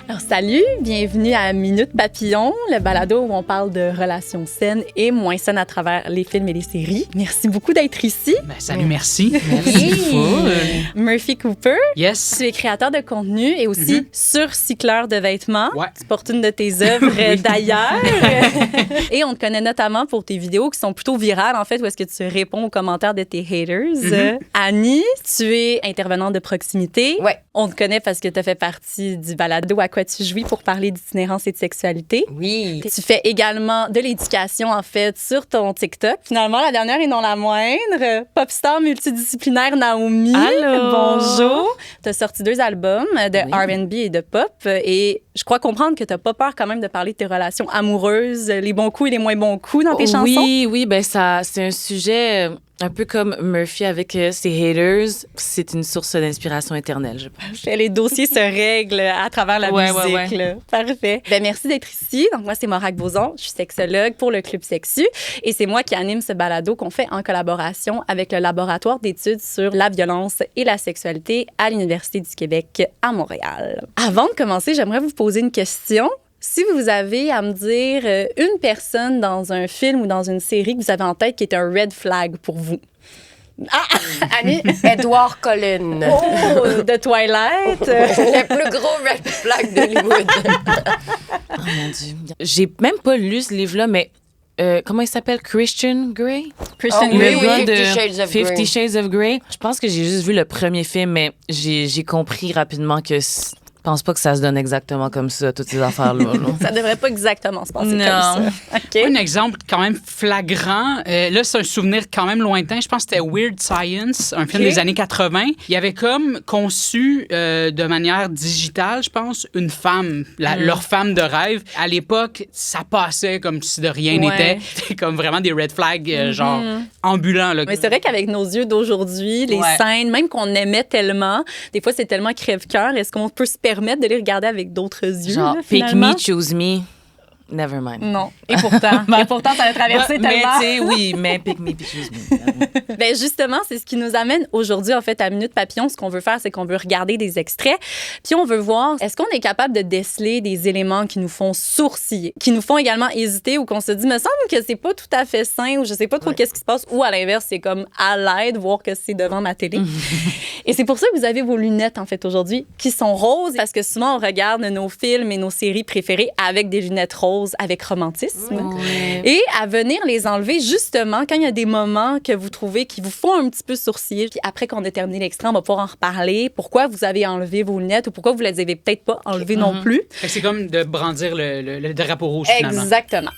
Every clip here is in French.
Alors, salut, bienvenue à Minute Papillon, le balado où on parle de relations saines et moins saines à travers les films et les séries. Merci beaucoup d'être ici. Ben, salut, merci. Murphy Cooper. Yes. Tu es créateur de contenu et aussi surcycleur de vêtements. Ouais. Tu portes une de tes œuvres d'ailleurs. Et on te connaît notamment pour tes vidéos qui sont plutôt virales, en fait, où est-ce que tu réponds aux commentaires de tes haters. Annie, tu es intervenante de proximité. Ouais. On te connaît parce que tu as fait partie du balado À quoi tu jouis pour parler d'itinérance et de sexualité. Oui. Tu fais également de l'éducation, en fait, sur ton TikTok. Finalement, la dernière et non la moindre, popstar multidisciplinaire Naomi. Allô. Bonjour. Tu as sorti 2 albums de R&B et de pop. Et je crois comprendre que tu n'as pas peur quand même de parler de tes relations amoureuses, les bons coups et les moins bons coups dans tes chansons. Oui, ben ça, c'est un sujet un peu comme Murphy avec ses haters. C'est une source d'inspiration éternelle, je pense. Les dossiers se règlent à travers la musique. Là. Parfait. Ben, merci d'être ici. Donc, moi, c'est Morag Bozon. Je suis sexologue pour le Club Sexu. Et c'est moi qui anime ce balado qu'on fait en collaboration avec le Laboratoire d'études sur la violence et la sexualité à l'Université du Québec à Montréal. Avant de commencer, j'aimerais vous poser une question. Si vous avez à me dire une personne dans un film ou dans une série que vous avez en tête qui est un red flag pour vous. Annie? Edward Cullen. Oh, de Twilight. Le plus gros red flag d'Hollywood. Oh mon Dieu. J'ai même pas lu ce livre-là, mais comment il s'appelle? Christian Grey? Christian Oh, Grey. oui, Le gars Fifty de Shades of Grey. 50 Shades of Grey. Je pense que j'ai juste vu le premier film, mais j'ai compris rapidement que je pense pas que ça se donne exactement comme ça, toutes ces affaires-là. là. Ça devrait pas exactement se passer Non. comme ça. OK. Un exemple quand même flagrant. Là, c'est un souvenir quand même lointain. Je pense que c'était Weird Science, un film des années 80. Il y avait comme conçu de manière digitale, je pense, une femme, leur femme de rêve. À l'époque, ça passait comme si de rien n'était. C'était comme vraiment des red flags, genre ambulants. Là. Mais c'est vrai qu'avec nos yeux d'aujourd'hui, les scènes, même qu'on aimait tellement, des fois, c'est tellement crève-cœur. Est-ce qu'on peut se permettre de les regarder avec d'autres yeux? Genre, là, pick finalement? me, choose me. Never mind. Non. Et pourtant, ça a traversé Mais tellement. tu sais, oui, mais pick me, puis choose me. Ben justement, c'est ce qui nous amène aujourd'hui, en fait, à Minute Papillon. Ce qu'on veut faire, c'est qu'on veut regarder des extraits, puis on veut voir, est-ce qu'on est capable de déceler des éléments qui nous font sourciller, qui nous font également hésiter ou qu'on se dit, me semble que c'est pas tout à fait sain ou je sais pas trop qu'est-ce qui se passe, ou à l'inverse, c'est comme à l'aide, voir que c'est devant ma télé. Et c'est pour ça que vous avez vos lunettes, en fait, aujourd'hui, qui sont roses, parce que souvent, on regarde nos films et nos séries préférées avec des lunettes roses, avec romantisme. Et à venir les enlever, justement, quand il y a des moments que vous trouvez qui vous font un petit peu sourciller, puis après qu'on a terminé l'extrait, on va pouvoir en reparler. Pourquoi vous avez enlevé vos lunettes ou pourquoi vous les avez peut-être pas enlevées non plus. Fait que c'est comme de brandir le drapeau rouge, finalement. Exactement.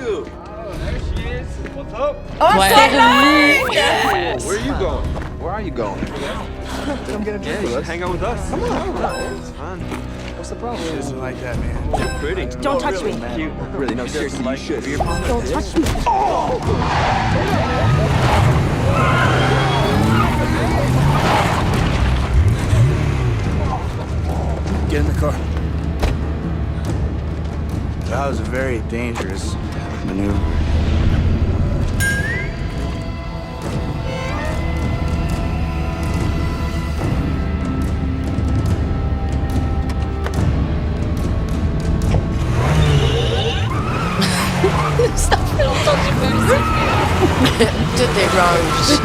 Oh, there she is. What's up? Yes. Where are you going? Where are you going? Come get a drink with us. Hang out with us. Come on. It's fun. What's the problem? She doesn't like that, man. You're pretty. Don't touch me. Cute. Really, no, seriously, you should. Don't touch me. Get in the car. That was a very dangerous maneuver. Tout est rouge.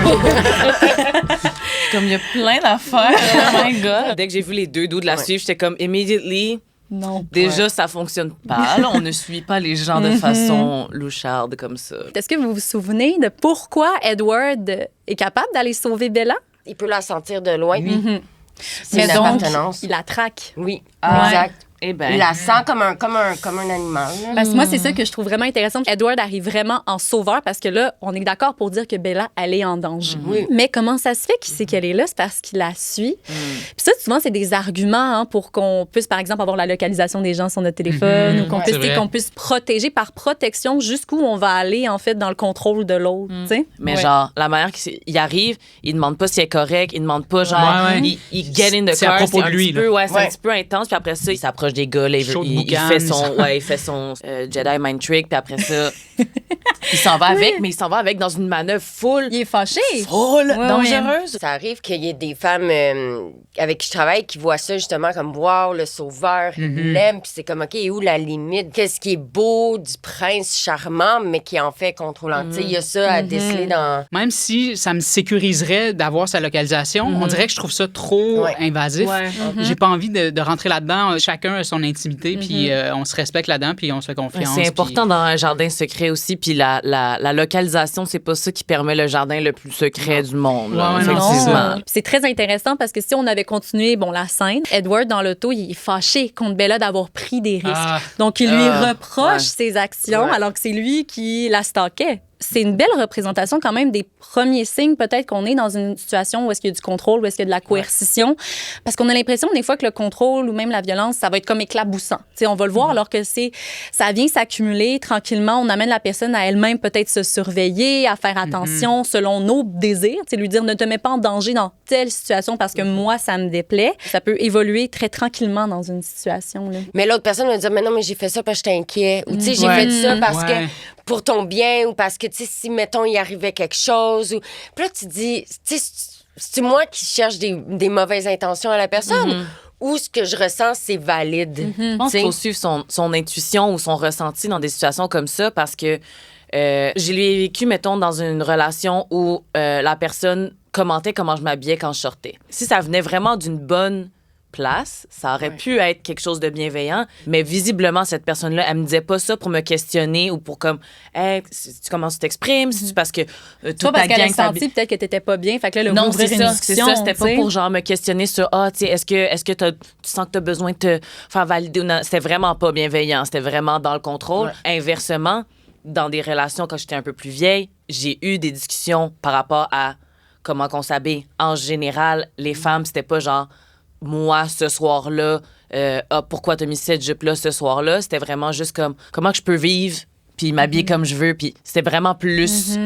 Comme il y a plein d'affaires. Oh my God. Dès que j'ai vu les 2 dos de la suivre, j'étais comme immediately. Non. Déjà, ça fonctionne pas. Là, on ne suit pas les gens de façon loucharde comme ça. Est-ce que vous vous souvenez de pourquoi Edward est capable d'aller sauver Bella? Il peut la sentir de loin. C'est Mais une donc, appartenance. il la traque. Oui, Ah. exact. Eh ben. Il la sent comme un animal. là. Parce que moi, c'est ça que je trouve vraiment intéressant. Edward arrive vraiment en sauveur parce que là, on est d'accord pour dire que Bella, elle est en danger. Oui. Mais comment ça se fait qu'il sait qu'elle est là? C'est parce qu'il la suit. Puis ça, souvent, c'est des arguments pour qu'on puisse, par exemple, avoir la localisation des gens sur notre téléphone ou qu'on puisse, c'est vrai. qu'on puisse protéger par protection jusqu'où on va aller, en fait, dans le contrôle de l'autre. tu sais? Mais genre, la manière qu'il arrive, il demande pas si elle est correcte, il demande pas, genre, Ouais, ouais. il get in the C'est à car, propos c'est de lui, un petit peu, là. c'est un petit peu intense, puis après ça, il s'approche des gars, là, Chaud de il boucan, fait son Jedi mind trick, puis après ça, Il s'en va avec, mais il s'en va avec dans une manœuvre full Il est fâché. dangereuse. Ça arrive qu'il y ait des femmes avec qui je travaille qui voient ça justement comme wow, le sauveur, il l'aime, puis c'est comme OK, où la limite? Qu'est-ce qui est beau du prince charmant, mais qui en fait contrôlant? Tu sais, il y a ça à déceler dans. Même si ça me sécuriserait d'avoir sa localisation, on dirait que je trouve ça trop invasif. Ouais. J'ai pas envie de rentrer là-dedans. Chacun a son intimité, puis on se respecte là-dedans, puis on se fait confiance. C'est important dans un jardin secret aussi, puis la localisation, c'est pas ça qui permet le jardin le plus secret du monde. Là, Ouais, non, effectivement. Puis c'est très intéressant parce que si on avait continué la scène, Edward dans l'auto, il est fâché contre Bella d'avoir pris des risques. Ah. Donc il lui reproche ouais. ses actions Ouais. alors que c'est lui qui la stalkait. C'est une belle représentation quand même des premiers signes peut-être qu'on est dans une situation où est-ce qu'il y a du contrôle, où est-ce qu'il y a de la coercition. Parce qu'on a l'impression des fois que le contrôle ou même la violence, ça va être comme éclaboussant. T'sais, on va le voir alors que ça vient s'accumuler tranquillement. On amène la personne à elle-même peut-être se surveiller, à faire attention selon nos désirs. T'sais, lui dire ne te mets pas en danger dans telle situation parce que moi, ça me déplaît. Ça peut évoluer très tranquillement dans une situation. Là. Mais l'autre personne va dire mais non, mais j'ai fait ça parce que j'étais inquiet. Ou tu sais, j'ai Ouais. fait ça parce Ouais. que pour ton bien ou parce que, tu sais, si, mettons, il arrivait quelque chose. Ou... Puis là, tu dis, tu sais, c'est moi qui cherche des mauvaises intentions à la personne ou ce que je ressens, c'est valide. Je pense Tu sais. qu'il faut suivre son intuition ou son ressenti dans des situations comme ça parce que je l'ai vécu, mettons, dans une relation où la personne commentait comment je m'habillais quand je sortais. Si ça venait vraiment d'une bonne place, ça aurait pu être quelque chose de bienveillant, mais visiblement, cette personne-là, elle me disait pas ça pour me questionner ou pour comme, hey, comment tu t'exprimes, c'est parce que toute Toi, ta parce qu'elle a gang s'habille. senti peut-être que t'étais pas bien. Fait que là, le Non, ouvrir c'est une ça, c'est discussion. ça. C'était pas t'sais. pour genre me questionner sur tu sais, est-ce que tu sens que tu as besoin de te faire valider ou non. C'était vraiment pas bienveillant. C'était vraiment dans le contrôle. Inversement, dans des relations quand j'étais un peu plus vieille, j'ai eu des discussions par rapport à comment qu'on s'habille. En général, les femmes, c'était pas genre moi ce soir-là, pourquoi t'as mis cette jupe-là ce soir-là? C'était vraiment juste comme comment que je peux vivre puis m'habiller comme je veux. Puis c'était vraiment plus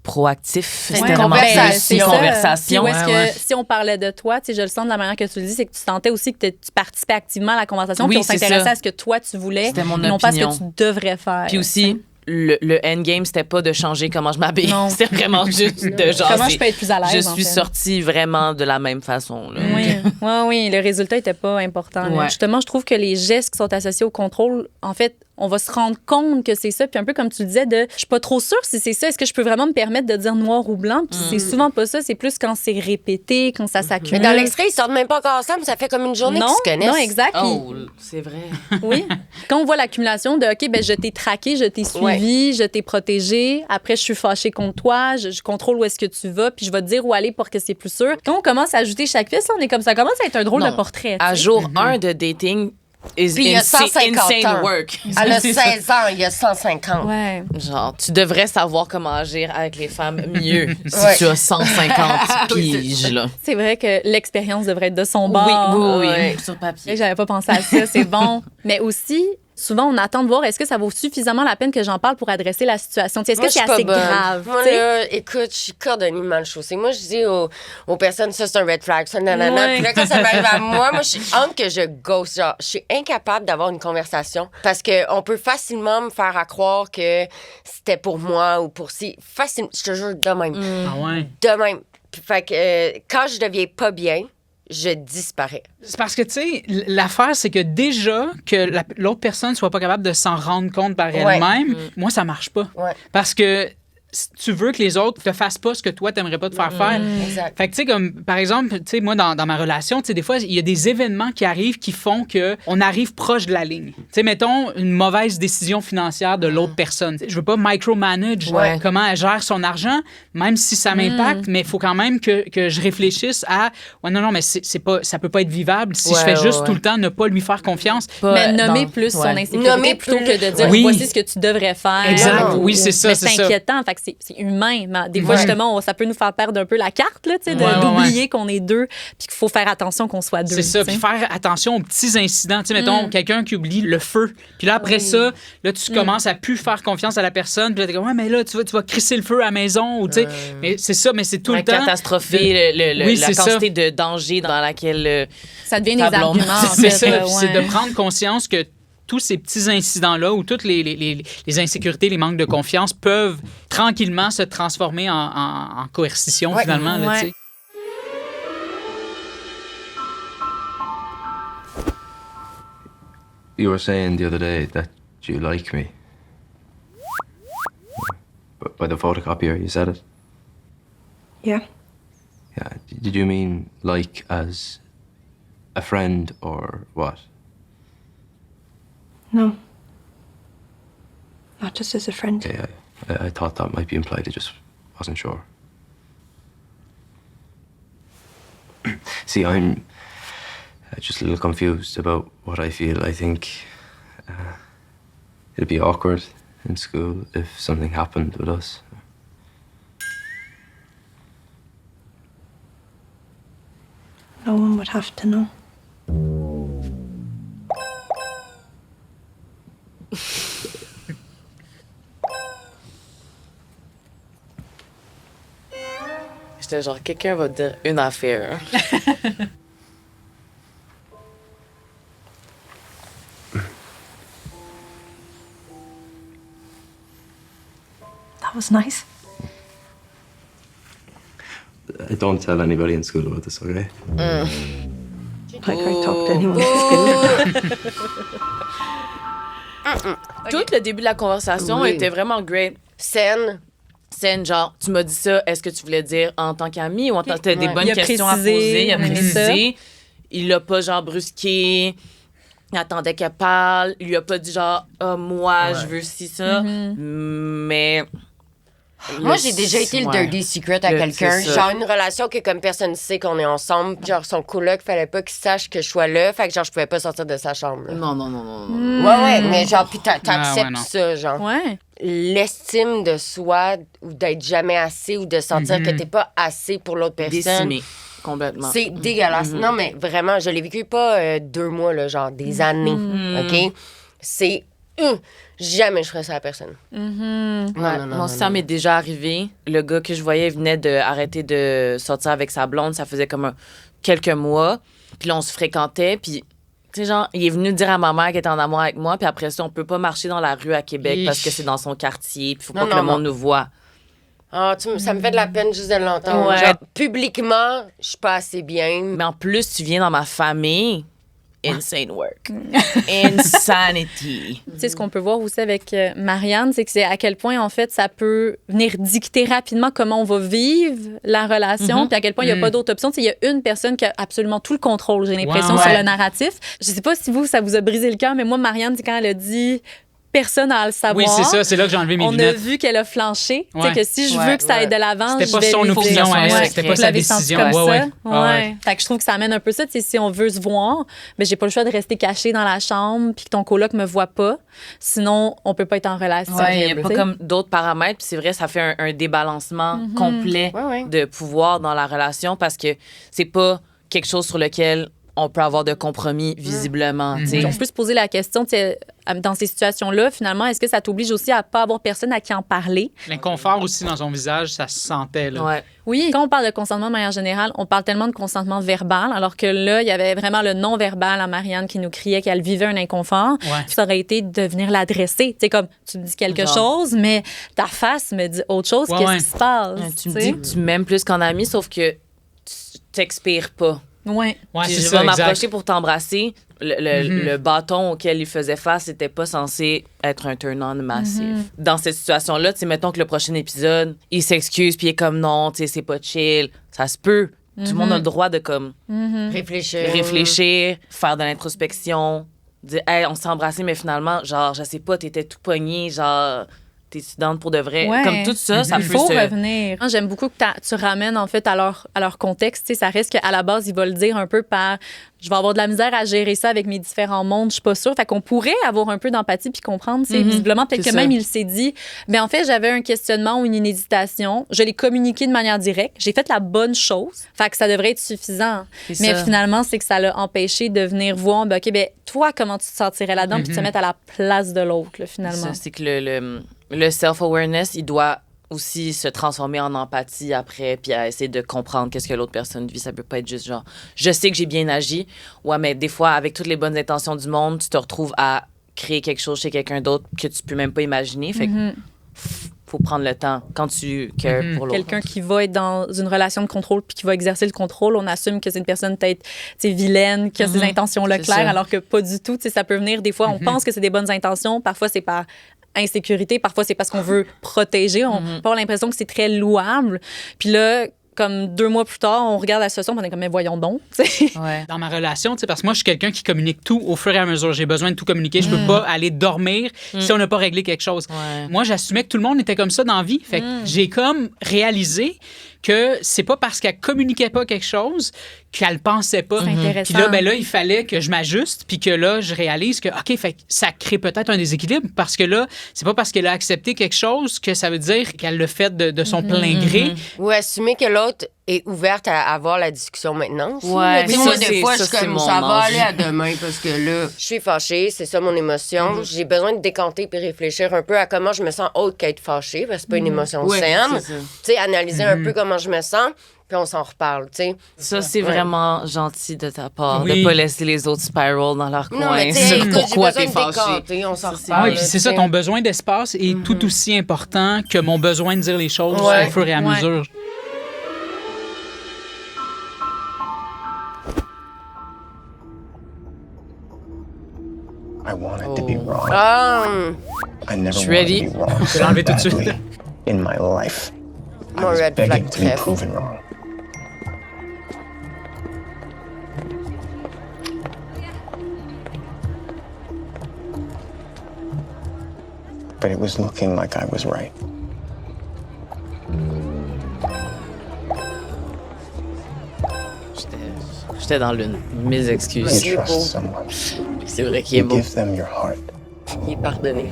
proactif. C'était une vraiment conversation. plus une conversation. Puis où est-ce Ouais, que, si on parlait de toi, je le sens de la manière que tu le dis, c'est que tu sentais aussi que tu participais activement à la conversation, Oui, puis on c'est s'intéressait ça. à ce que toi, tu voulais, C'était mon non pas ce opinion. que tu devrais faire. Puis aussi, le endgame, c'était pas de changer comment je m'habille. Non. C'était vraiment juste de genre. Comment je peux être plus à l'aise, Je en suis fait. sortie vraiment de la même façon. Là. Oui, le résultat n'était pas important. là. Ouais. Justement, je trouve que les gestes qui sont associés au contrôle, en fait, on va se rendre compte que c'est ça. Puis un peu comme tu le disais, je suis pas trop sûre si c'est ça. Est-ce que je peux vraiment me permettre de dire noir ou blanc? Puis c'est souvent pas ça. C'est plus quand c'est répété, quand ça s'accumule. Mais dans l'extrait, ils sortent même pas encore ensemble. Ça fait comme une journée non, qu'ils se connaissent. non, exact. Puis- Oh, c'est vrai. Oui. Quand on voit l'accumulation de OK, ben je t'ai traqué, je t'ai suivi, je t'ai protégé. Après, je suis fâchée contre toi, je contrôle où est-ce que tu vas, puis je vais te dire où aller pour que c'est plus sûr. Quand on commence à ajouter chaque pièce, là, on est comme ça commence à être un drôle Non. de portrait. À tu sais. jour 1 de dating is Puis il y a 150 insane ans. work. Elle a 16 ans, il y a 150. Ouais. Genre, tu devrais savoir comment agir avec les femmes mieux si Ouais. tu as 150 piges, là. C'est vrai que l'expérience devrait être de son bord. Oui, Ouais. sur papier. J'avais pas pensé à ça, c'est bon. Mais aussi, souvent, on attend de voir est-ce que ça vaut suffisamment la peine que j'en parle pour adresser la situation. Tu sais, est-ce Moi, que je c'est suis pas assez bonne. grave? Moi, tu sais? là, écoute, je suis cordonnier mal chaussée. Moi, je dis aux personnes, ça, c'est un red flag, ça, nanana. Ouais. Puis là, quand ça m'arrive à moi, je suis honte que je ghost. Genre, je suis incapable d'avoir une conversation parce qu'on peut facilement me faire à croire que c'était pour moi ou pour si. Facile, je te jure, de même. Ah ouais. De même. Puis, fait que quand je deviens pas bien, je disparais. C'est parce que, tu sais, l'affaire, c'est que déjà que l'autre personne soit pas capable de s'en rendre compte par elle-même, moi, ça marche pas. Ouais. Parce que si tu veux que les autres te fassent pas ce que toi, t'aimerais pas te faire faire. Exact. Fait que, tu sais, comme, par exemple, tu sais, moi, dans ma relation, tu sais, des fois, il y a des événements qui arrivent qui font qu'on arrive proche de la ligne. Tu sais, mettons, une mauvaise décision financière de l'autre personne. Tu sais, je veux pas micromanage comment elle gère son argent, même si ça m'impacte, mais il faut quand même que je réfléchisse à, ouais, non, mais c'est pas, ça peut pas être vivable si je fais juste tout le temps ne pas lui faire confiance. Mais nommer plus son insécurité Nommer plutôt plus. que de dire Oui. voici ce que tu devrais faire. Exact. Ou- Oui, c'est ça, Mais c'est c'est ça. inquiétant. Fait que c'est humain. Mais des fois, justement, ça peut nous faire perdre un peu la carte, là, tu sais, Ouais, d'oublier qu'on est deux puis qu'il faut faire attention qu'on soit deux. C'est ça, tu sais. puis faire attention aux petits incidents. Tu sais, mettons, quelqu'un qui oublie le feu. Puis là, après ça, là, tu commences à plus faire confiance à la personne. Puis là, t'es comme, ouais, mais là, tu vas crisser le feu à la maison. Ou, tu sais, mais c'est ça, mais c'est tout le temps. Catastropher Oui, la c'est ça. quantité de danger dans laquelle... Ça devient des Ta blonde. arguments, en C'est fait. ça, là, puis c'est ouais. de prendre conscience que tous ces petits incidents-là ou toutes les insécurités, les manques de confiance peuvent tranquillement se transformer en coercition, finalement. Là, Ouais. tu sais. You were saying the other day that you like me. By the photocopier, you said it? Yeah. Yeah. Did you mean like as a friend or what? No. Not just as a friend. Okay, I thought that might be implied. I just wasn't sure. See, I'm just a little confused about what I feel. I think it'd be awkward in school if something happened with us. No one would have to know. J'étais genre, quelqu'un va dire une affaire. That was nice. Don't tell anybody in school about this, okay? Like I talked to anyone at school. Tout le début de la conversation Oui. était vraiment great. Scène. Scène, genre, tu m'as dit ça, est-ce que tu voulais dire en tant qu'ami ou en tant que t'as des Ouais. bonnes Il a questions précisé, à poser? Il a on aimait précisé. Il l'a pas, genre, brusqué. Il attendait qu'elle parle. Il lui a pas dit, genre, ah, moi, je veux ci, ça. Mais. Moi, j'ai déjà été le dirty secret à quelqu'un. c'est ça. Genre, une relation que comme personne ne sait qu'on est ensemble. Genre, son coloc, fallait pas qu'il sache que je sois là. Fait que genre, je pouvais pas sortir de sa chambre. là. Non. Ouais, mais genre, puis t'acceptes ouais, non. ça, genre. Ouais. L'estime de soi ou d'être jamais assez ou de sentir que t'es pas assez pour l'autre personne. Décimé. Complètement. C'est dégueulasse. Non, mais vraiment, je l'ai vécu pas 2 mois, là, genre des années. OK? C'est. Jamais je ferais ça à personne. Moi, ça m'est déjà arrivé. Le gars que je voyais venait d'arrêter de sortir avec sa blonde. Ça faisait comme quelques mois. Puis là, on se fréquentait. Puis, tu sais, genre, il est venu dire à ma mère qu'il était en amour avec moi. Puis après ça, on peut pas marcher dans la rue à Québec parce que c'est dans son quartier. Puis faut pas Non, que le non, monde nous voit. Ah, ça me fait de la peine juste de l'entendre. Ouais. Genre, publiquement, je suis pas assez bien. Mais en plus, tu viens dans ma famille. Insane work. Insanity. Tu sais, ce qu'on peut voir aussi avec Marianne, c'est que c'est à quel point, en fait, ça peut venir dicter rapidement comment on va vivre la relation, puis à quel point il n'y a pas d'autre option. Tu sais, il y a une personne qui a absolument tout le contrôle, j'ai l'impression, Ouais. sur le narratif. Je sais pas si ça vous a brisé le cœur, mais moi, Marianne, c'est quand elle a dit « personne n'a à le savoir », Oui, c'est ça. C'est là que j'ai enlevé mes on a lunettes. vu qu'elle a flanché. Tu sais, Ouais. que si je veux que ça aille de l'avant, C'était je pas vais son l'éviter. opinion à elle, Ouais. c'était pas Vous sa l'avez senti décision. comme Ouais, ça? ouais. Ah ouais. Fait que je trouve que ça amène un peu ça. Tu sais, si on veut se voir, ben j'ai pas le choix de rester caché dans la chambre puis que ton coloc me voit pas. Sinon, on peut pas être en relation. Ouais, il n'y a Tu pas sais. comme d'autres paramètres. Puis c'est vrai, ça fait un débalancement complet Ouais. de pouvoir dans la relation parce que c'est pas quelque chose sur lequel on peut avoir de compromis visiblement. tu sais. On peut se poser la question, tu sais, dans ces situations-là, finalement, est-ce que ça t'oblige aussi à pas avoir personne à qui en parler? L'inconfort aussi dans son visage, ça se sentait. Là. Ouais. Oui, quand on parle de consentement de manière générale, on parle tellement de consentement verbal, alors que là, il y avait vraiment le non-verbal à Marianne qui nous criait qu'elle vivait un inconfort. Ouais. Ça aurait été de venir l'adresser. Tu sais, comme, tu me dis quelque Genre. chose, mais ta face me dit autre chose. Ouais, Qu'est-ce ouais. qui se passe? Tu me sais? dis que tu m'aimes plus qu'en ami, sauf que tu t'expires pas. Ouais. Ouais, Puis c'est je ça, vais exact. m'approcher pour t'embrasser. Le bâton auquel il faisait face n'était pas censé être un turn-on massif. Dans cette situation-là, tu sais, mettons que le prochain épisode, il s'excuse puis il est comme non, tu sais, c'est pas chill. Ça se peut. Tout le monde a le droit de comme réfléchir, faire de l'introspection, dire hey, on s'est embrassé mais finalement genre je sais pas, t'étais tout pogné, genre t'es étudiante pour de vrai. Ouais. Comme tout ça, ça Il peut faut se... revenir. Moi, j'aime beaucoup que tu ramènes en fait à leur contexte. Tu sais, ça reste qu'à la base, il va le dire un peu par je vais avoir de la misère à gérer ça avec mes différents mondes, je suis pas sûre. Fait qu'on pourrait avoir un peu d'empathie puis comprendre. Tu sais, visiblement, peut-être C'est que ça. même il s'est dit, mais en fait, j'avais un questionnement ou une hésitation. Je l'ai communiqué de manière directe. J'ai fait la bonne chose. Fait que ça devrait être suffisant. C'est Mais ça. finalement, c'est que ça l'a empêché de venir voir, ben, OK, ben, toi, comment tu te sentirais là-dedans puis de se mettre à la place de l'autre, là, finalement. Ça, c'est que le self-awareness, il doit aussi se transformer en empathie après, puis à essayer de comprendre qu'est-ce que l'autre personne vit. Ça peut pas être juste genre, je sais que j'ai bien agi. Ouais, mais des fois, avec toutes les bonnes intentions du monde, tu te retrouves à créer quelque chose chez quelqu'un d'autre que tu peux même pas imaginer. Fait que faut prendre le temps quand tu cares pour l'autre. Quelqu'un qui va être dans une relation de contrôle puis qui va exercer le contrôle, on assume que c'est une personne peut-être vilaine, qui a ces intentions-là C'est claires, ça. alors que pas du tout. Ça peut venir des fois, on pense que c'est des bonnes intentions, parfois c'est par insécurité, parfois c'est parce qu'on veut protéger. On peut avoir l'impression que c'est très louable. Puis là, comme 2 mois plus tard, on regarde la situation, on est comme, mais voyons donc. Ouais. Dans ma relation, parce que moi, je suis quelqu'un qui communique tout au fur et à mesure. J'ai besoin de tout communiquer. Je peux pas aller dormir si on n'a pas réglé quelque chose. Ouais. Moi, j'assumais que tout le monde était comme ça dans la vie. Fait que j'ai comme réalisé que c'est pas parce qu'elle communiquait pas quelque chose qu'elle pensait pas. C'est intéressant. Puis là, il fallait que je m'ajuste, puis que là, je réalise que, OK, fait que ça crée peut-être un déséquilibre, parce que là, c'est pas parce qu'elle a accepté quelque chose que ça veut dire qu'elle l'a fait de son plein gré. Ou assumer que l'autre est ouverte à avoir la discussion maintenant. aussi, Ouais, là. Tu sais, ça, moi, c'est- des fois, ça, je suis c'est comme, mon ça va enjeu. aller à demain parce que là, je suis fâchée, c'est ça mon émotion. J'ai besoin de décanter puis réfléchir un peu à comment je me sens autre qu'être fâchée, parce que c'est pas une émotion Ouais, saine. c'est ça. Tu sais, analyser un peu comment je me sens, puis on s'en reparle, tu sais. Ça, c'est vraiment gentil de ta part, Oui. de pas laisser les autres spiral dans leur Non, coin mais tu sais, sur écoute, pourquoi j'ai t'es besoin de fâché. décanter, on s'en Ça, c'est reparle. Ah oui, puis c'est ça, tu sais. ton besoin d'espace est tout aussi important que mon besoin de dire les choses Ouais. au fur et à Ouais. mesure. I wanted to be wrong. Ah, I never Je suis wanted ready. to be wrong Je vais l'enlever tout de suite. badly in my life. I Mon was red begging flag to be très proven wrong. But it was looking like I was right. J'étais dans l'une. Mes excuses. You trust someone. C'est vrai qu'il est You beau. give them your heart. il est pardonné.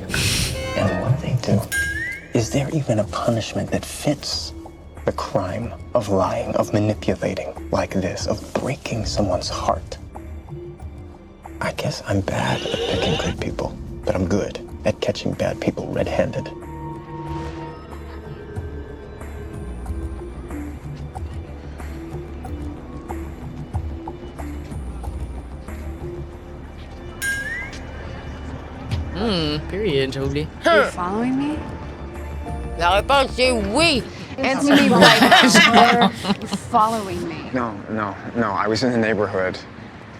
And what they do. Is there even a punishment that fits the crime of lying, of manipulating like this, of breaking someone's heart? I guess I'm bad at picking good people, but I'm good at catching bad people red-handed. Period, j'ai oublié. Are you following me? La réponse c'est oui. Answer me right now. Are you following me? No. I was in the neighborhood,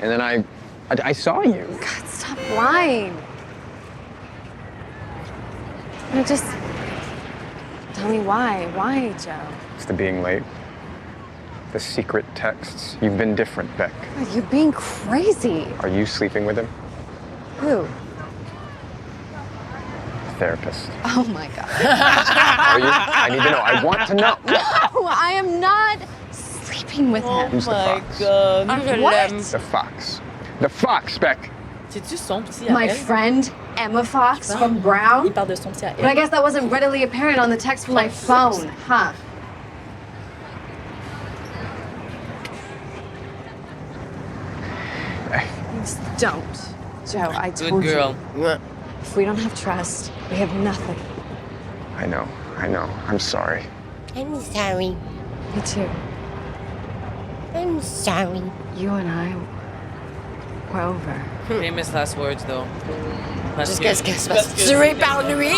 and then I saw you. God, stop lying. No, just tell me why. Why, Joe? It's the being late. The secret texts. You've been different, Beck. God, you're being crazy. Are you sleeping with him? Who? Therapist. Oh my God. Are you? I need to know. I want to know. No, I am not sleeping with him. Who's the fox? Ah, je l'aime. The fox. The fox, Beck. C'est-tu son petit à My elle? friend Emma Fox from Il Brown. parle de son petit à But I elle. guess that wasn't readily apparent on the text from my phone, huh? Please don't. Joe, I Good told girl. you. Ouais. If we don't have trust, we have nothing. I know. I'm sorry. I'm sorry. Me too. I'm sorry. You and I, we're over. Famous last words, though. Parce Jusqu'à ce qu'elle se fasse tuer par lui.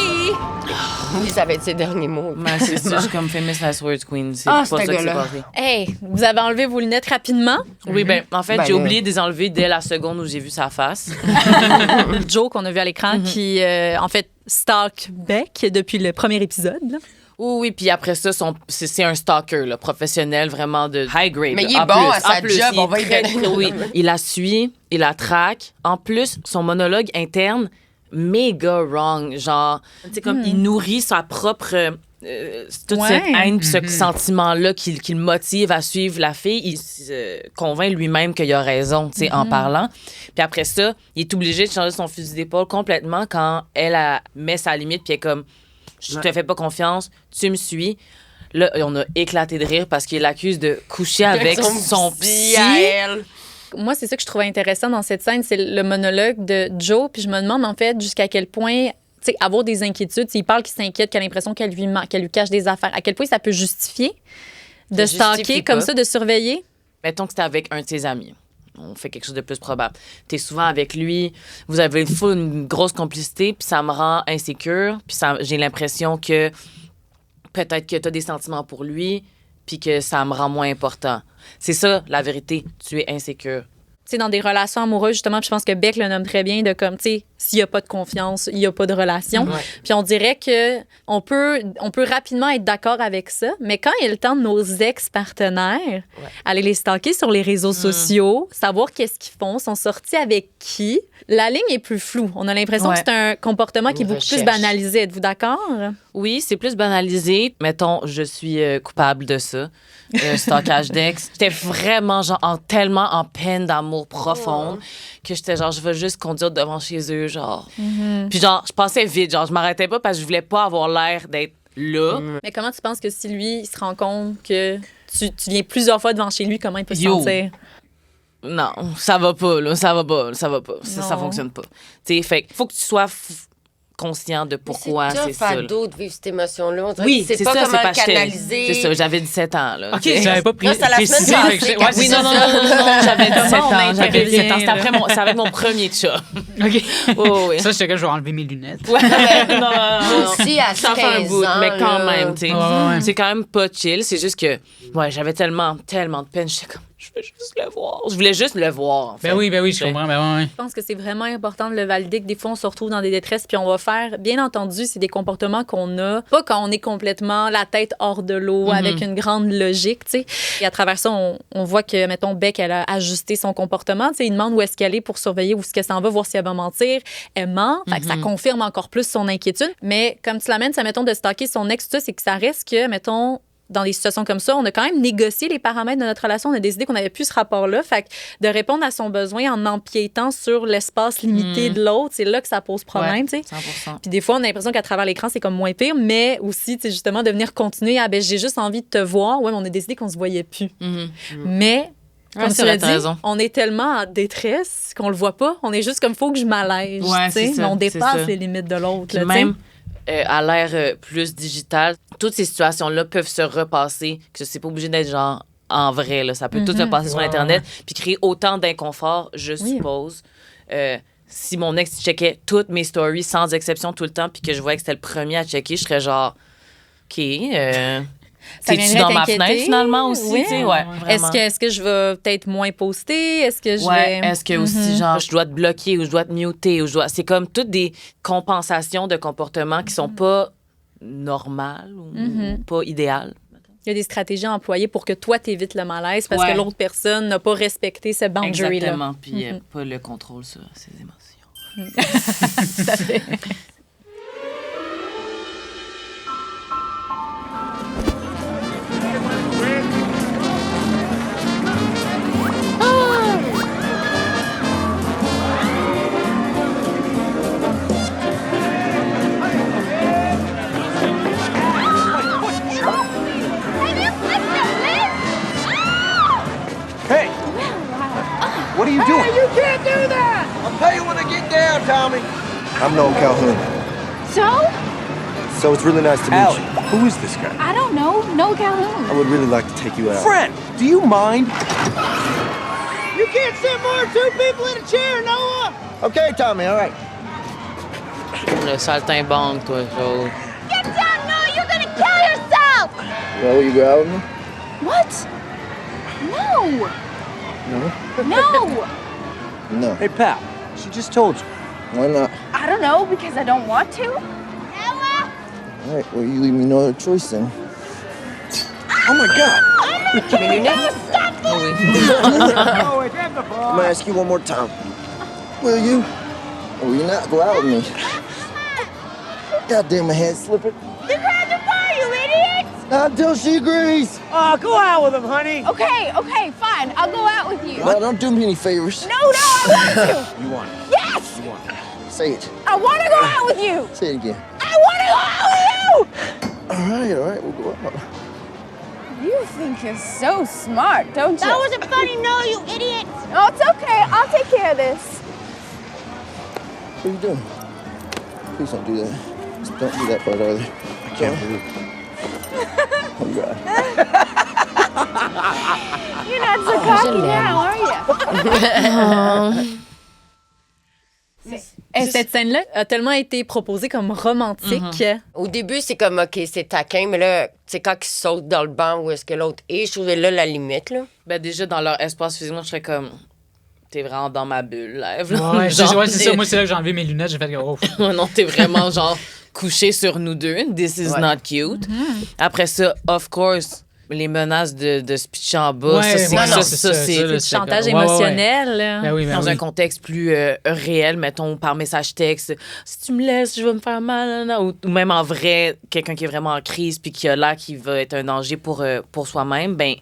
Lui, ça va être ses derniers mots. Ben, c'est ça, je suis comme famous last words queen. C'est Ah, pas ça ce qui s'est gars-là. passé. Hey, vous avez enlevé vos lunettes rapidement. Oui, ben, en fait, Ben j'ai là. oublié de les enlever dès la seconde où j'ai vu sa face. Joe, qu'on a vu à l'écran, qui, en fait, stalk Beck depuis le premier épisode. là. Oui, puis après ça, c'est un stalker là, professionnel, vraiment de high grade. Mais là. il est En bon plus, à sa en plus, job, il on est va lui très, donner. très- Oui, il la suit, il la traque. En plus, son monologue interne, méga wrong. Genre, tu sais, comme il nourrit sa propre... toute Ouais. cette haine, puis ce sentiment-là qui le motive à suivre la fille, il se convainc lui-même qu'il a raison, tu sais, en parlant. Puis après ça, il est obligé de changer son fusil d'épaule complètement quand elle met sa limite, puis elle est comme, je te fais pas confiance, tu me suis. Là, on a éclaté de rire parce qu'il l'accuse de coucher avec son psy. à elle. Moi, c'est ça que je trouvais intéressant dans cette scène, c'est le monologue de Joe. Puis je me demande, en fait, jusqu'à quel point, tu sais, avoir des inquiétudes, s'il parle qu'il s'inquiète, qu'il a l'impression qu'elle lui cache des affaires, à quel point ça peut justifier de Ça justifie stalker pas. comme ça, de surveiller. Mettons que c'était avec un de ses amis. on fait quelque chose de plus probable. T'es souvent avec lui, vous avez une grosse complicité, puis ça me rend insécure, puis j'ai l'impression que peut-être que t'as des sentiments pour lui, puis que ça me rend moins important. C'est ça, la vérité. Tu es insécure. Tu sais, dans des relations amoureuses, justement, puis je pense que Beck le nomme très bien, de comme, tu sais, s'il n'y a pas de confiance, il n'y a pas de relation. Ouais. Puis on dirait que on peut rapidement être d'accord avec ça, mais quand il y a le temps de nos ex-partenaires, aller les stalker sur les réseaux sociaux, savoir qu'est-ce qu'ils font, sont sortis avec qui, la ligne est plus floue. On a l'impression que c'est un comportement qui est beaucoup plus banalisé. Êtes-vous d'accord? Oui, c'est plus banalisé. Mettons, je suis coupable de ça. Stalkage d'ex. J'étais vraiment, tellement en peine d'amour profonde que j'étais genre, je veux juste conduire devant chez eux, genre. Puis genre, je passais vite, genre, je m'arrêtais pas parce que je voulais pas avoir l'air d'être là. Mais comment tu penses que si lui, il se rend compte que tu viens plusieurs fois devant chez lui, comment il peut se sentir? Non, ça va pas, là. Ça va pas. Ça fonctionne pas. Tu sais, fait faut que tu sois conscient de pourquoi c'est ça. C'est ado de vivre cette émotion-là. Oui, c'est pas ça, comment c'est canaliser. C'est ça, j'avais 17 ans, là. OK, j'avais pas Là, c'est à la semaine passée. Oui, non, j'avais 17 ans. C'est avec mon premier chat. OK. Oh, oui. Ça, c'est que je vais enlever mes lunettes. Ouais. non. Aussi, à 15 ans, fait un bout, mais quand même, tu sais. Ouais. C'est quand même pas chill. C'est juste que, j'avais tellement de peine. J'étais comme, je veux juste le voir. Je voulais juste le voir, en fait. Ben oui, je comprends. Je pense que c'est vraiment important de le valider, que des fois, on se retrouve dans des détresses, puis on va faire, bien entendu, c'est des comportements qu'on a, pas quand on est complètement la tête hors de l'eau, avec une grande logique, tu sais. Et à travers ça, on voit que, mettons, Beck, elle a ajusté son comportement, tu sais. Il demande où est-ce qu'elle est pour surveiller où est-ce qu'elle s'en va, voir si elle va mentir. Elle ment, fait que ça confirme encore plus son inquiétude. Mais comme tu l'amènes, ça, mettons, de stalker son ex, c'est que ça reste que, mettons, dans des situations comme ça, on a quand même négocié les paramètres de notre relation. On a décidé qu'on n'avait plus ce rapport-là. Fait que de répondre à son besoin en empiétant sur l'espace limité de l'autre, c'est là que ça pose problème, tu sais. 100%. Puis des fois, on a l'impression qu'à travers l'écran, c'est comme moins pire, mais aussi, tu sais, justement, de venir continuer à, j'ai juste envie de te voir. Ouais, mais on a décidé qu'on se voyait plus. Mais... Comme tu l'as dit, on est tellement en détresse qu'on le voit pas. On est juste comme, faut que je m'allège, tu sais. Mais on dépasse les limites de l'autre, là, même à l'ère plus digitale, toutes ces situations-là peuvent se repasser, que c'est pas obligé d'être genre en vrai, là. Ça peut tout se passer sur Internet, puis créer autant d'inconfort, je suppose. Si mon ex checkait toutes mes stories sans exception tout le temps, puis que je voyais que c'était le premier à checker, je serais genre, OK, t'es-tu dans ma fenêtre finalement aussi? Oui. Ouais, est-ce que je vais peut-être moins poster? Est-ce que je vais... Est-ce que aussi, genre, je dois te bloquer ou je dois te muter? C'est comme toutes des compensations de comportements qui sont pas normales ou pas idéales. Il y a des stratégies employées pour que toi, t'évites le malaise parce que l'autre personne n'a pas respecté ce boundary-là. Exactement. Puis pas le contrôle sur ses émotions. Tout à fait. What are you doing? Hey, you can't do that! I'll pay you when I get down, Tommy. I'm Noel Calhoun. So it's really nice to meet you. Who is this guy? I don't know. Noel Calhoun. I would really like to take you out. Friend, do you mind? You can't sit more than 2 people in a chair, Noah! Okay, Tommy, all right. Le saltimbanque, toi, Joe. Get down, Noah! You're gonna kill yourself! Well, will you go out with me? What? No! No. No! No. Hey, pal, she just told you. Why not? I don't know, because I don't want to. All right, well, you leave me no other choice then. Oh, my God. Stop I'm gonna ask you one more time. Will you? Or will you not go out with me? God damn, my hand's slipping. You grabbed the bar, you idiot! Not until she agrees. Go out with him, honey. Okay, fine. I'll go out with you. No, don't do me any favors. No, I want to! You want it. Yes! You want it. Say it. I want to go out with you! Say it again. I want to go out with you! All right, we'll go out. You think you're so smart, don't you? That wasn't funny, no, you idiot! No, it's okay. I'll take care of this. What are you doing? Please don't do that. Just don't do that part either. I can't believe it. Oh, God. You're not so cocky now, are you? Et cette scène-là a tellement été proposée comme romantique. Au début, c'est comme, OK, c'est taquin, mais là, tu sais, quand ils sautent dans le banc où est-ce que l'autre est, je trouvais là la limite, là. Ben, déjà, dans leur espace physique, je serais comme... T'es vraiment dans ma bulle, Ève. Ouais, c'est ça. Moi, c'est là que j'ai enlevé mes lunettes. J'ai fait oh. Non, t'es vraiment genre couché sur nous deux. This is not cute. Après ça, of course, les menaces de se pitcher en bas. Ouais, c'est du chantage émotionnel. Ben oui, dans un contexte plus réel, mettons, par message texte. Si tu me laisses, je vais me faire mal. Ou même en vrai, quelqu'un qui est vraiment en crise puis qui a l'air qu'il va être un danger pour soi-même, ben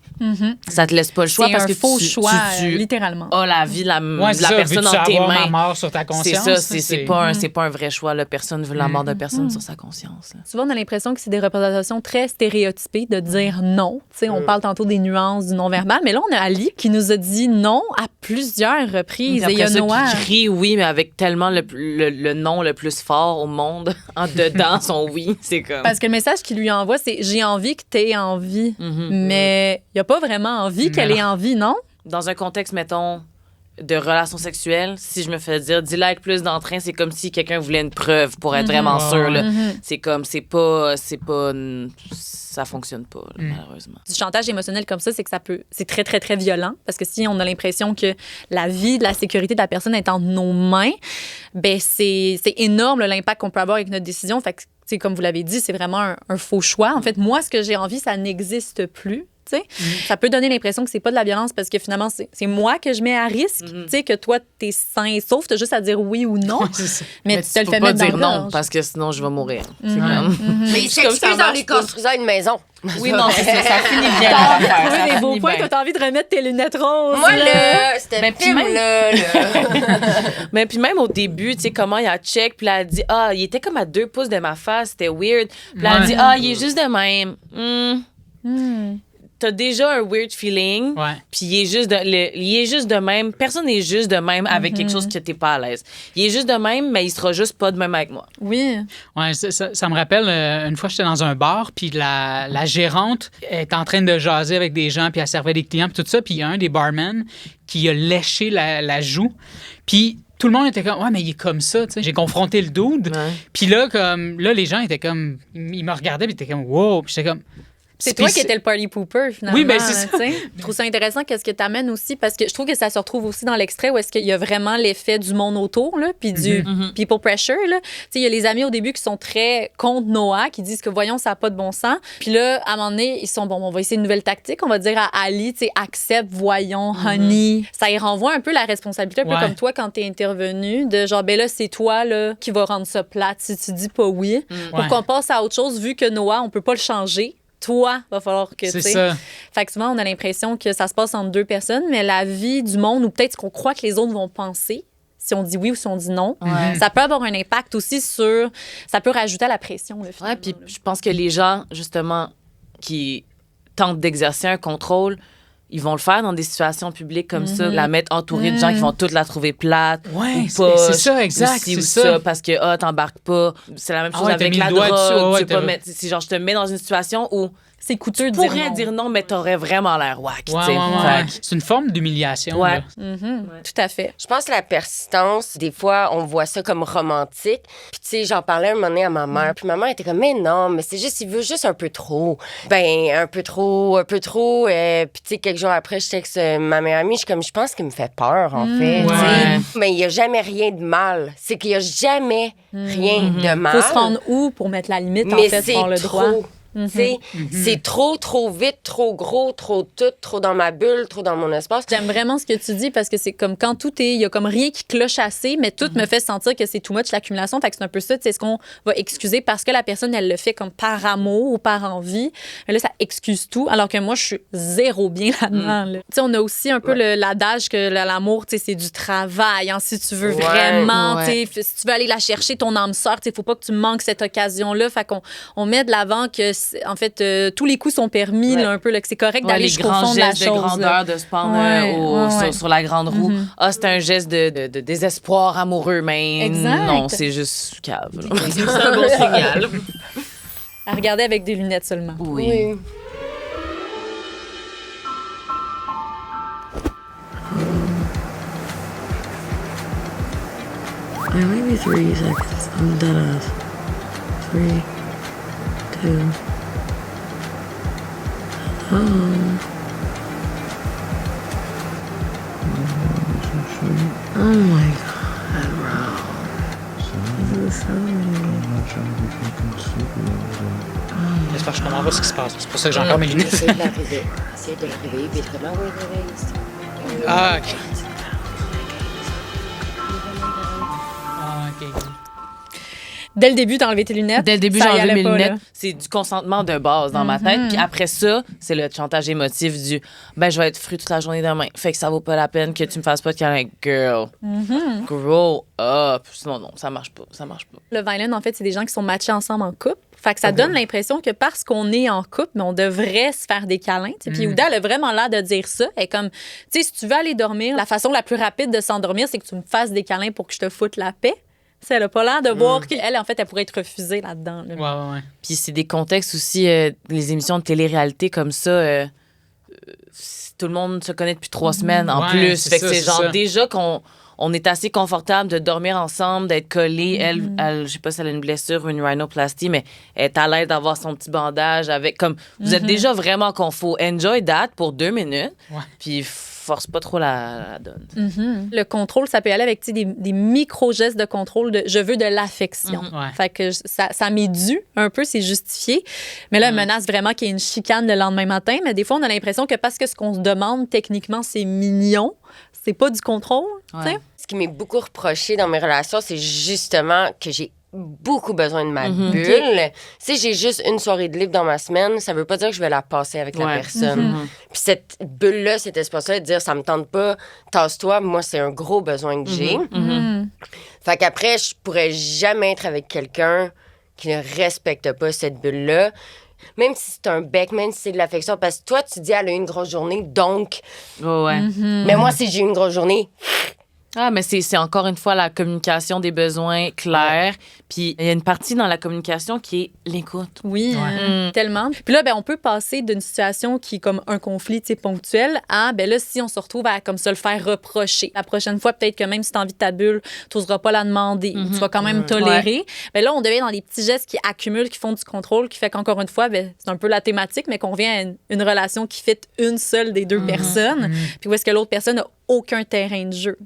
ça te laisse pas le choix parce que c'est un faux choix, littéralement. Oh, la vie de la personne dans tes mains. Ma mort sur ta conscience. C'est ça, c'est pas un vrai choix. Là. Personne veut la mort de personne sur sa conscience. Souvent, on a l'impression que c'est des représentations très stéréotypées de dire non. T'sais, on parle tantôt des nuances du non-verbal, mais là, on a Ali qui nous a dit non à plusieurs reprises. Et il y a Noah qui crie oui, mais avec tellement le non le plus fort au monde, en dedans, son oui. C'est comme... Parce que le message qu'il lui envoie, c'est « J'ai envie que t'aies envie mais il n'y a pas vraiment envie qu'elle ait envie, non? Dans un contexte, mettons, de relation sexuelle, si je me fais dire dis-le avec plus d'entrain, c'est comme si quelqu'un voulait une preuve pour être vraiment sûr. Là. C'est comme, c'est pas ça fonctionne pas, là, malheureusement. Du chantage émotionnel comme ça, c'est que c'est très, très, très violent. Parce que si on a l'impression que la vie, la sécurité de la personne est entre nos mains, ben c'est énorme l'impact qu'on peut avoir avec notre décision. Fait que, comme vous l'avez dit, c'est vraiment un faux choix. En fait, moi, ce que j'ai envie, ça n'existe plus. Ça peut donner l'impression que c'est pas de la violence parce que finalement, c'est moi que je mets à risque. Que toi, t'es sain et sauf, t'as juste à dire oui ou non. Mais tu te le fais mettre dans le dire non parce que sinon, je vais mourir. C'est comme... Mais il s'excuse en lui construisant une maison. Oui, non, c'est ça. Ça finit bien. Ça des beaux points, t'as envie de remettre tes lunettes roses. Moi, là, c'était film-là. Mais puis même au début, tu sais, comment il a check, puis là, elle dit, il était comme à 2 pouces de ma face, c'était weird. Puis là, elle dit, il est juste de même. T'as déjà un weird feeling, puis il est juste de même. Personne n'est juste de même avec quelque chose que t'es pas à l'aise. Il est juste de même, mais il sera juste pas de même avec moi. Oui. Ouais, ça me rappelle, une fois, j'étais dans un bar, puis la gérante est en train de jaser avec des gens, puis elle servait des clients, puis tout ça, puis il y a un des barmen qui a léché la joue, puis tout le monde était comme, mais il est comme ça, tu sais. J'ai confronté le dude, puis là, les gens étaient comme, ils me regardaient, puis ils étaient comme, wow, puis j'étais comme... C'est toi qui étais le party pooper, finalement. Oui, bien, c'est ça. Je trouve ça intéressant qu'est-ce que tu amènes aussi, parce que je trouve que ça se retrouve aussi dans l'extrait où est-ce qu'il y a vraiment l'effet du monde autour, là, puis du people pressure. Là. Il y a les amis au début qui sont très contre Noah, qui disent que voyons, ça n'a pas de bon sens. Puis là, à un moment donné, ils sont on va essayer une nouvelle tactique. On va dire à Ali, accepte, voyons, honey. Ça y renvoie un peu la responsabilité, un peu comme toi quand t'es intervenu, de genre, ben là, c'est toi là, qui va rendre ça plate si tu dis pas oui. Pour qu'on passe à autre chose, vu que Noah, on peut pas le changer. Toi, va falloir que tu sais. ça. Fait que souvent, on a l'impression que ça se passe entre 2 personnes, mais la vie du monde, ou peut-être ce qu'on croit que les autres vont penser, si on dit oui ou si on dit non, ça peut avoir un impact aussi sur... Ça peut rajouter à la pression, le film. Puis je pense que les gens, justement, qui tentent d'exercer un contrôle, ils vont le faire dans des situations publiques comme ça, la mettre entourée de gens qui vont toutes la trouver plate. Ouais, ou pas, c'est ça, exact. C'est ça. Parce que, t'embarques pas. C'est la même chose avec la drogue. Tu peux pas mettre, si genre, je te mets dans une situation où c'est coûteux de dire non, mais t'aurais vraiment l'air wack. C'est une forme d'humiliation. Ouais. Tout à fait. Je pense que la persistance, des fois, on voit ça comme romantique. Puis, tu sais, j'en parlais un moment donné à ma mère. Puis, ma mère était comme, mais non, mais c'est juste, il veut juste un peu trop. Ben, un peu trop. Puis, tu sais, quelques jours après, je texte ma meilleure amie. Je suis comme, je pense qu'il me fait peur, en fait. Mais il n'y a jamais rien de mal. C'est qu'il n'y a jamais rien de mal. Faut se rendre où pour mettre la limite, en fait, pour le droit? C'est trop vite, trop gros, trop tout, trop dans ma bulle, trop dans mon espace. J'aime vraiment ce que tu dis parce que c'est comme quand tout est... Il y a comme rien qui cloche assez, mais tout me fait sentir que c'est too much l'accumulation. Fait que c'est un peu ça, c'est ce qu'on va excuser parce que la personne, elle le fait comme par amour ou par envie. Mais là, ça excuse tout, alors que moi, je suis zéro bien là-dedans. Là. Tu sais, on a aussi un peu l'adage que l'amour, tu sais, c'est du travail. Hein, si tu veux vraiment, tu sais, si tu veux aller la chercher, ton âme sœur, tu sais, faut pas que tu manques cette occasion-là. Fait qu'on met de l'avant que en fait, tous les coups sont permis, là, un peu, là, que c'est correct d'aller jusqu'au fond de la chose. Les grands gestes de grandeur, de se pendre sur la grande roue. C'est un geste de désespoir amoureux, mais non, c'est juste cave. C'est un bon signal. À regarder avec des lunettes seulement. Oui. Yeah, maybe 3 seconds. I'm dead ass. 3, 2. Oh my god, bro. This is so J'espère que je comprends pas ce qui se passe. C'est pour ça que j'ai encore mes lunettes. Essaye de la réveiller, puis comment oui, réveille. Ah, OK. Ah, OK. Dès le début, t'as enlevé tes lunettes. Dès le début, ça j'ai y enlevé allait mes pas, lunettes. là. C'est du consentement de base dans ma tête. Puis après ça, c'est le chantage émotif du ben je vais être fru toute la journée demain. Fait que ça vaut pas la peine que tu me fasses pas de câlin. Girl, grow up. Sinon, non, ça marche pas. Ça marche pas. Le violin, en fait, c'est des gens qui sont matchés ensemble en couple. Fait que ça donne l'impression que parce qu'on est en couple, mais on devrait se faire des câlins. Puis Ouda, elle a vraiment l'air de dire ça. Elle est comme, tu sais, si tu veux aller dormir, la façon la plus rapide de s'endormir, c'est que tu me fasses des câlins pour que je te foute la paix. Ça, elle a pas l'air de voir qu'elle, en fait, elle pourrait être refusée là-dedans. Là. Ouais. Puis c'est des contextes aussi, les émissions de télé-réalité comme ça, tout le monde se connaît depuis 3 semaines en plus. Fait que c'est genre déjà qu'on est assez confortable de dormir ensemble, d'être collés. Elle, je sais pas si elle a une blessure ou une rhinoplastie, mais elle est à l'aise d'avoir son petit bandage avec. Comme vous êtes déjà vraiment confort. Enjoy that pour 2 minutes. Puis force pas trop la donne. Le contrôle, ça peut aller avec des micro-gestes de contrôle de je veux de l'affection. Fait que ça m'est dû un peu, c'est justifié. Mais là, elle menace vraiment qu'il y ait une chicane le lendemain matin. Mais des fois, on a l'impression que parce que ce qu'on se demande, techniquement, c'est mignon, c'est pas du contrôle. Ce qui m'est beaucoup reproché dans mes relations, c'est justement que j'ai beaucoup besoin de ma bulle. Si j'ai juste une soirée de libre dans ma semaine, ça veut pas dire que je vais la passer avec la personne. Puis cette bulle-là, cet espace-là, de dire ça me tente pas, tasse-toi, moi, c'est un gros besoin que j'ai. Fait qu'après, je pourrais jamais être avec quelqu'un qui ne respecte pas cette bulle-là. Même si c'est un bec, même si c'est de l'affection. Parce que toi, tu dis, elle a eu une grosse journée, donc... Mais moi, si j'ai eu une grosse journée... Ah, mais c'est encore une fois la communication des besoins clairs. Puis il y a une partie dans la communication qui est l'écoute. Oui, tellement. Puis là, on peut passer d'une situation qui est comme un conflit ponctuel à, là, si on se retrouve à comme ça le faire reprocher. La prochaine fois, peut-être que même si tu as envie de ta bulle, tu n'oseras pas la demander. Tu vas quand même tolérer. Mais là, on devient dans les petits gestes qui accumulent, qui font du contrôle, qui fait qu'encore une fois, c'est un peu la thématique, mais qu'on vient à une relation qui fit une seule des deux personnes. Puis où est-ce que l'autre personne n'a aucun terrain de jeu.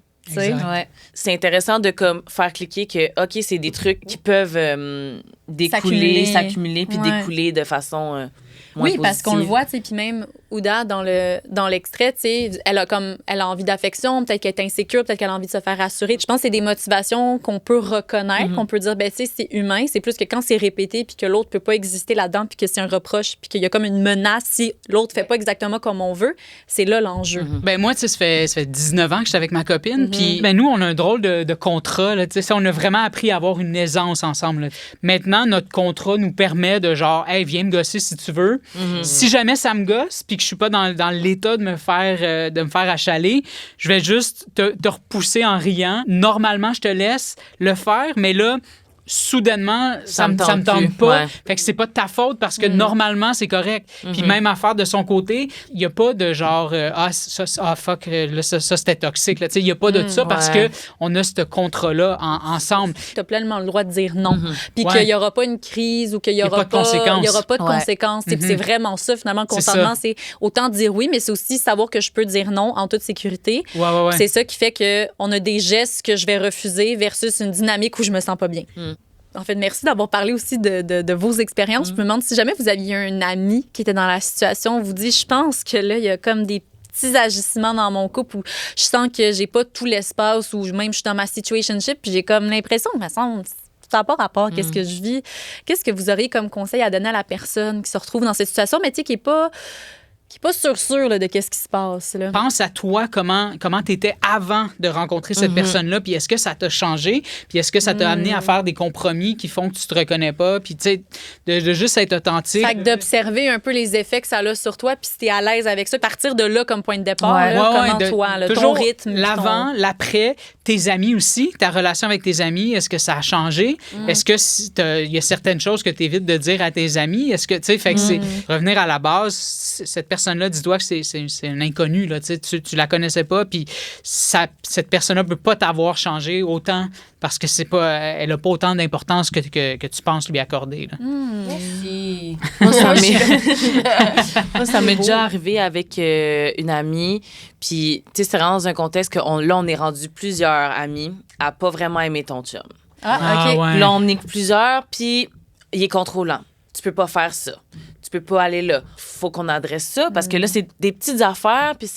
C'est intéressant de comme faire cliquer que OK, c'est des trucs qui peuvent découler, s'accumuler puis découler de façon moins positive. Parce qu'on le voit, tu sais, puis même Ouda dans l'extrait, tu sais, elle a envie d'affection, peut-être qu'elle est insécure, peut-être qu'elle a envie de se faire rassurer. Je pense que c'est des motivations qu'on peut reconnaître, qu'on peut dire tu sais, c'est humain, c'est plus que quand c'est répété puis que l'autre peut pas exister là-dedans puis que c'est un reproche puis qu'il y a comme une menace si l'autre fait pas exactement comme on veut, c'est là l'enjeu. Ben moi, tu sais, ça fait 19 ans que je suis avec ma copine, puis nous, on a un drôle de contrat, là, tu sais, on a vraiment appris à avoir une aisance ensemble. Là. Maintenant, notre contrat nous permet de genre, hey, viens me gosser si tu veux. Si jamais ça me gosse puis que je suis pas dans l'état de me faire achaler, je vais juste te repousser en riant. Normalement, je te laisse le faire, mais là, soudainement, ça me tente pas. Fait que c'est pas de ta faute parce que normalement, c'est correct. Puis même affaire de son côté, il n'y a pas de genre fuck, là, ça c'était toxique. Il n'y a pas de ça parce que on a ce contrat-là ensemble. Tu as pleinement le droit de dire non. Puis qu'il n'y aura pas une crise ou qu'il n'y aura pas de conséquences. Puis c'est vraiment ça, finalement, le consentement. C'est autant dire oui, mais c'est aussi savoir que je peux dire non en toute sécurité. C'est ça qui fait qu'on a des gestes que je vais refuser versus une dynamique où je me sens pas bien. En fait, merci d'avoir parlé aussi de vos expériences. Je me demande si jamais vous aviez un ami qui était dans la situation, on vous dit, je pense que là, il y a comme des petits agissements dans mon couple où je sens que j'ai pas tout l'espace ou même je suis dans ma situationship puis j'ai comme l'impression que ça n'a pas rapport qu'est-ce que je vis. Qu'est-ce que vous auriez comme conseil à donner à la personne qui se retrouve dans cette situation, mais tu sais, qui est pas sûr là, de qu'est-ce qui se passe. Là. Pense à toi, comment tu étais avant de rencontrer cette personne-là, puis est-ce que ça t'a changé, puis est-ce que ça t'a amené à faire des compromis qui font que tu te reconnais pas, puis tu sais, de juste être authentique. Fait que d'observer un peu les effets que ça a sur toi, puis si t'es à l'aise avec ça, partir de là comme point de départ, comment toi, là, ton rythme. L'avant, l'après, tes amis aussi, ta relation avec tes amis, est-ce que ça a changé? Est-ce que il y a certaines choses que tu évites de dire à tes amis? Est-ce que, tu sais, fait que c'est revenir à la base, cette personne personne-là, dis-toi que c'est un inconnu, là, tu la connaissais pas, puis cette personne-là peut pas t'avoir changé autant parce que elle a pas autant d'importance que tu penses lui accorder. Là. Merci. Moi, ça m'est déjà arrivé avec une amie. Puis, tu sais, c'est vraiment dans un contexte on est rendu plusieurs amis à pas vraiment aimer ton chum. Ah, OK. Ouais. Là, on est plusieurs, puis il est contrôlant. Tu peux pas faire ça. Tu peux pas aller là. Faut qu'on adresse ça parce que là, c'est des petites affaires, puis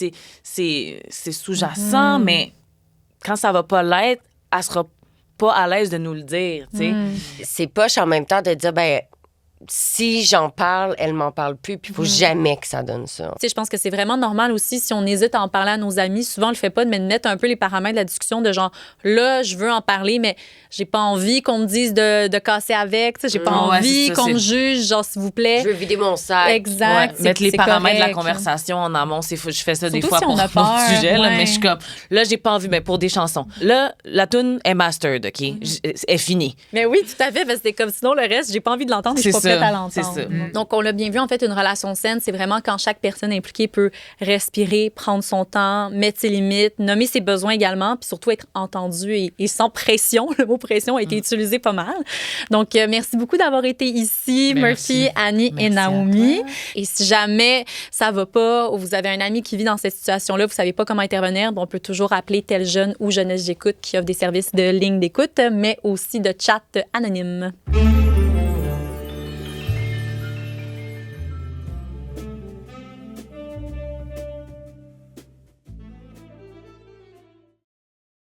c'est sous-jacent, mais quand ça va pas l'être, elle sera pas à l'aise de nous le dire, tu sais. C'est poche en même temps de dire, ben si j'en parle, elle m'en parle plus, puis il faut jamais que ça donne ça. Tu sais, je pense que c'est vraiment normal aussi si on hésite à en parler à nos amis. Souvent, on le fait pas, mais de mettre un peu les paramètres de la discussion de genre, là, je veux en parler, mais j'ai pas envie qu'on me dise de casser avec. Tu sais, j'ai pas envie qu'on me juge, genre, s'il vous plaît. Je veux vider mon sac. Exact. Mettre les paramètres de la correct. conversation en amont, je fais ça Surtout des fois si pour on a peur, d'autres sujets, là, ouais. mais je suis comme, là, j'ai pas envie, mais pour des chansons. Là, la tune est mastered, OK? Est finie. Mais oui, tout à fait, parce que c'est comme sinon le reste, j'ai pas envie de l'entendre et je suis pas C'est prête ça, à l'entendre. c'est ça. Donc, on l'a bien vu, en fait, une relation saine, c'est vraiment quand chaque personne impliquée peut respirer, prendre son temps, mettre ses limites, nommer ses besoins également, puis surtout être entendu et sans pression. Le mot pression a été utilisé pas mal. Donc, merci beaucoup d'avoir été ici, Merci. Murphy, Annie et Merci à Naomi. toi. Et si jamais ça va pas ou vous avez un ami qui vit dans cette situation-là, vous savez pas comment intervenir, on peut toujours appeler Tel Jeune ou Jeunesse J'écoute qui offre des services de ligne d'écoute, mais aussi de chat anonyme.